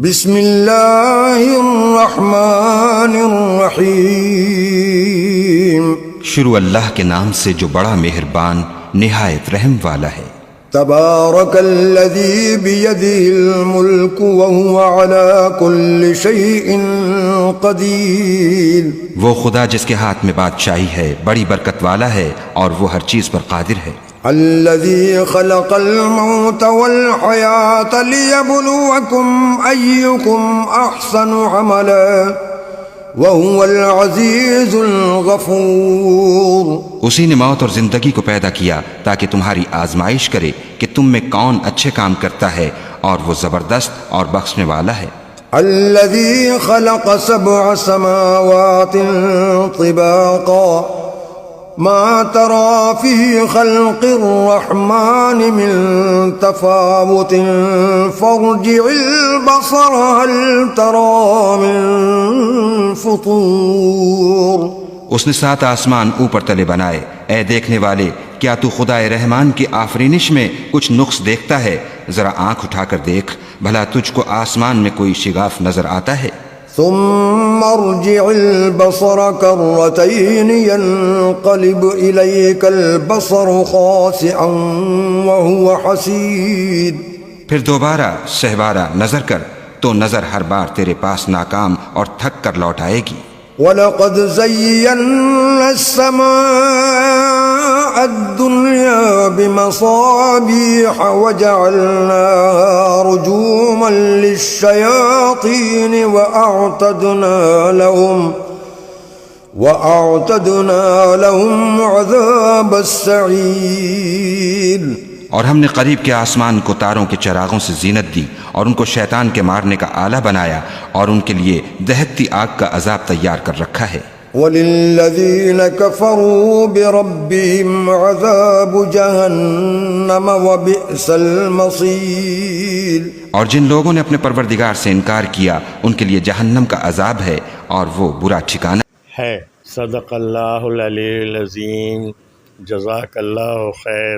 بسم اللہ الرحمن الرحیم، شروع اللہ کے نام سے جو بڑا مہربان نہایت رحم والا ہے۔ تبارک الذی بیدہ الملک وہو علی کل شیء قدیر، وہ خدا جس کے ہاتھ میں بادشاہی ہے بڑی برکت والا ہے اور وہ ہر چیز پر قادر ہے۔ الذی خلق الموت والحیاة لیبلوکم ایکم احسن عملا وهو العزیز الغفور، اسی نے موت اور زندگی کو پیدا کیا تاکہ تمہاری آزمائش کرے کہ تم میں کون اچھے کام کرتا ہے، اور وہ زبردست اور بخشنے والا ہے۔ الذی خلق سبع سماوات طباقا ما ترى في خلق الرحمن من تفاوت فارجع البصر هل ترى من فطور، اس نے 7 آسمان اوپر تلے بنائے، اے دیکھنے والے کیا تو خدائے رحمان کی آفرینش میں کچھ نقص دیکھتا ہے؟ ذرا آنکھ اٹھا کر دیکھ، بھلا تجھ کو آسمان میں کوئی شگاف نظر آتا ہے؟ ثم ارجع البصر كرتين ينقلب إليك البصر خاسئا وهو حسير، پھر دوبارہ سہبارہ نظر کر تو نظر ہر بار تیرے پاس ناکام اور تھک کر لوٹ آئے گی۔ وَلَقَدْ زَيَّنَّا السَّمَاءَ الدُّنْيَا بِمَصَابِيحَ وَجَعَلْنَاهَا رُجُومًا لِلشَّيَاطِينِ وَأَعْتَدْنَا لَهُمْ عَذَابَ السَّعِيرِ، اور ہم نے قریب کے آسمان کو تاروں کے چراغوں سے زینت دی اور ان کو شیطان کے مارنے کا آلہ بنایا، اور ان کے لیے دہکتی آگ کا عذاب تیار کر رکھا ہے۔ وَلِلَّذِينَ كَفَرُوا بِرَبِّهِمْ عَذَابُ جَهَنَّمَ وَبِئْسَ الْمَصِيرُ، اور جن لوگوں نے اپنے پروردگار سے انکار کیا ان کے لیے جہنم کا عذاب ہے اور وہ برا ٹھکانہ ہے۔ صدق اللہ العلی العظیم، جزاک اللہ خیر۔